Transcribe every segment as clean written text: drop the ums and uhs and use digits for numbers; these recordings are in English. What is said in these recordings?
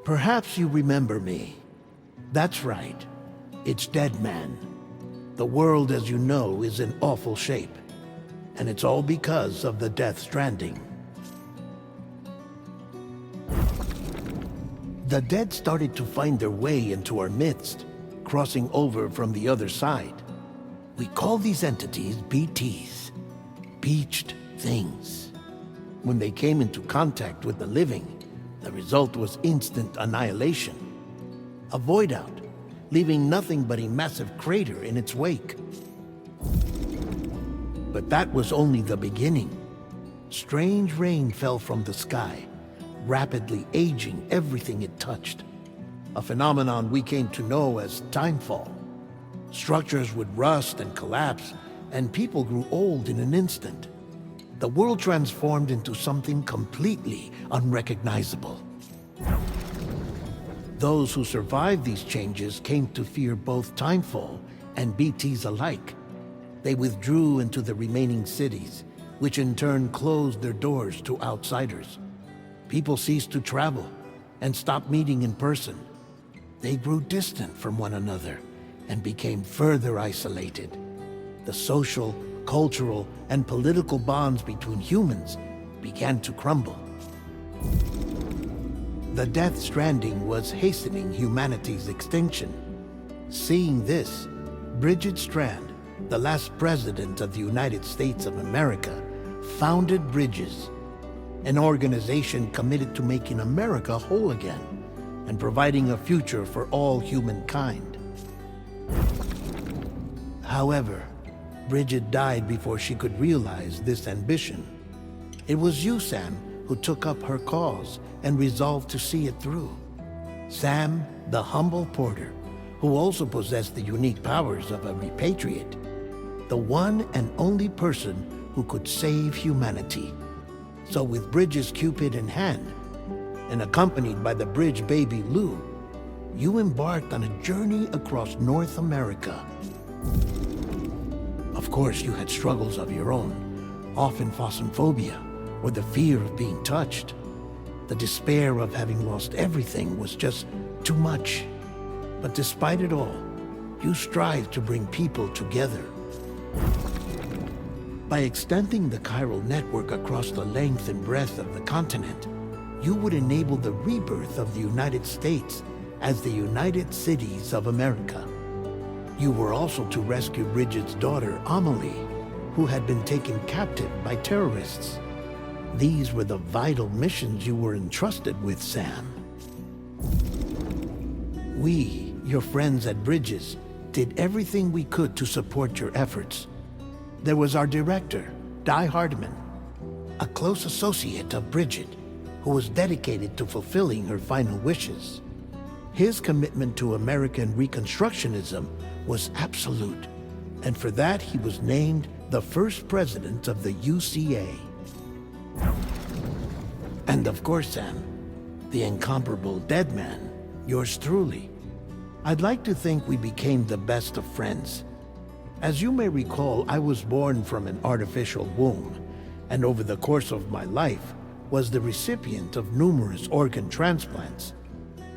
Perhaps you remember me. That's right. It's Deadman. The world, as you know, is in awful shape. And it's all because of the Death Stranding. The dead started to find their way into our midst, crossing over from the other side. We call these entities BTs, Beached Things. When they came into contact with the living, the result was instant annihilation. A void out, leaving nothing but a massive crater in its wake. But that was only the beginning. Strange rain fell from the sky, rapidly aging everything it touched. A phenomenon we came to know as timefall. Structures would rust and collapse, and people grew old in an instant. The world transformed into something completely unrecognizable. Those who survived these changes came to fear both timefall and BTs alike. They withdrew into the remaining cities, which in turn closed their doors to outsiders. People ceased to travel and stopped meeting in person. They grew distant from one another and became further isolated. The social, cultural, and political bonds between humans began to crumble. The Death Stranding was hastening humanity's extinction. Seeing this, Bridget Strand, the last president of the United States of America, founded Bridges, an organization committed to making America whole again and providing a future for all humankind. However, Bridget died before she could realize this ambition. It was you, Sam, who took up her cause and resolved to see it through. Sam, the humble porter, who also possessed the unique powers of a repatriate. The one and only person who could save humanity. So with Bridges' Cupid in hand, and accompanied by the bridge baby Lou, you embarked on a journey across North America. Of course, you had struggles of your own, often phosmophobia, or the fear of being touched. The despair of having lost everything was just too much. But despite it all, you strived to bring people together. By extending the chiral network across the length and breadth of the continent, you would enable the rebirth of the United States as the United Cities of America. You were also to rescue Bridget's daughter, Amelie, who had been taken captive by terrorists. These were the vital missions you were entrusted with, Sam. We, your friends at Bridges, did everything we could to support your efforts. There was our director, Di Hardman, a close associate of Bridget, who was dedicated to fulfilling her final wishes. His commitment to American Reconstructionism was absolute, and for that he was named the first president of the UCA. And of course, Sam, the incomparable Deadman, yours truly. I'd like to think we became the best of friends. As you may recall, I was born from an artificial womb, and over the course of my life, was the recipient of numerous organ transplants.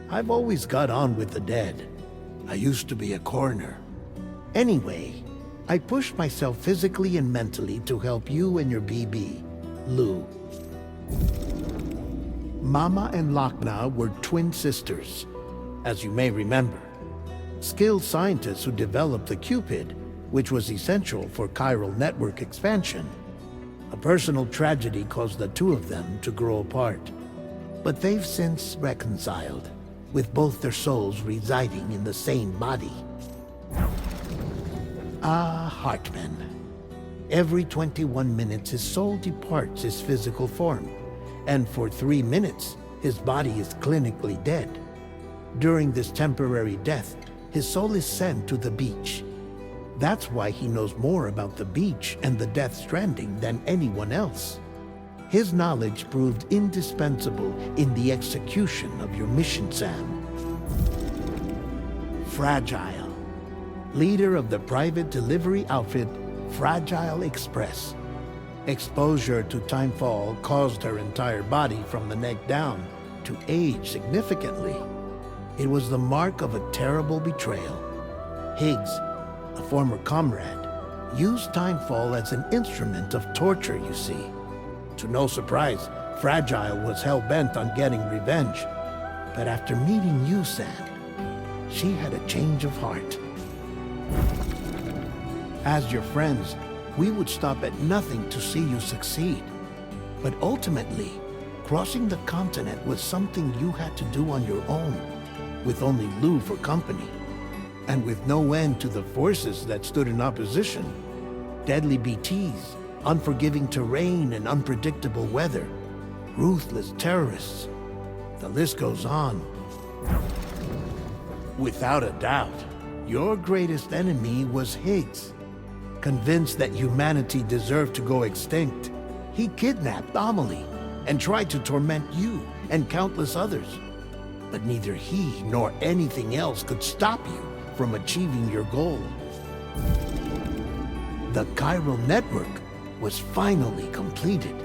I've always got on with the dead. I used to be a coroner. Anyway, I pushed myself physically and mentally to help you and your BB, Lou. Mama and Lakna were twin sisters, as you may remember. Skilled scientists who developed the Cupid, which was essential for chiral network expansion. A personal tragedy caused the two of them to grow apart. But they've since reconciled, with both their souls residing in the same body. Ah, Hartman. Every 21 minutes his soul departs his physical form, and for 3 minutes his body is clinically dead. During this temporary death, his soul is sent to the beach. That's why he knows more about the beach and the Death Stranding than anyone else. His knowledge proved indispensable in the execution of your mission, Sam. Fragile, leader of the private delivery outfit Fragile Express. Exposure to timefall caused her entire body from the neck down to age significantly. It was the mark of a terrible betrayal. Higgs, a former comrade, used Timefall as an instrument of torture, you see. To no surprise, Fragile was hell-bent on getting revenge. But after meeting you, Sam, she had a change of heart. As your friends, we would stop at nothing to see you succeed. But ultimately, crossing the continent was something you had to do on your own, with only Lou for company, and with no end to the forces that stood in opposition. Deadly BTs, unforgiving terrain and unpredictable weather, ruthless terrorists. The list goes on. Without a doubt, your greatest enemy was Higgs. Convinced that humanity deserved to go extinct, he kidnapped Amelie and tried to torment you and countless others. But neither he nor anything else could stop you from achieving your goal. The chiral network was finally completed.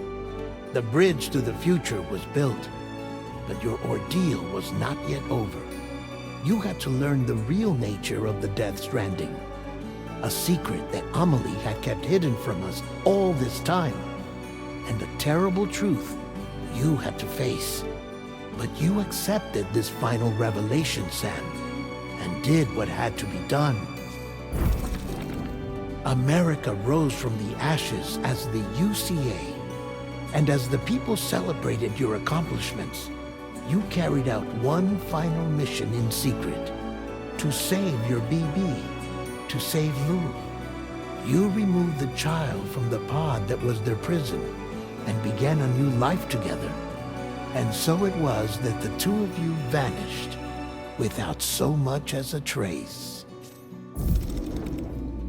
The bridge to the future was built, but your ordeal was not yet over. You had to learn the real nature of the Death Stranding, a secret that Amelie had kept hidden from us all this time, and the terrible truth you had to face. But you accepted this final revelation, Sam, and did what had to be done. America rose from the ashes as the UCA, and as the people celebrated your accomplishments, you carried out one final mission in secret, to save your BB, to save Lou. You removed the child from the pod that was their prison, and began a new life together. And so it was that the two of you vanished, without so much as a trace.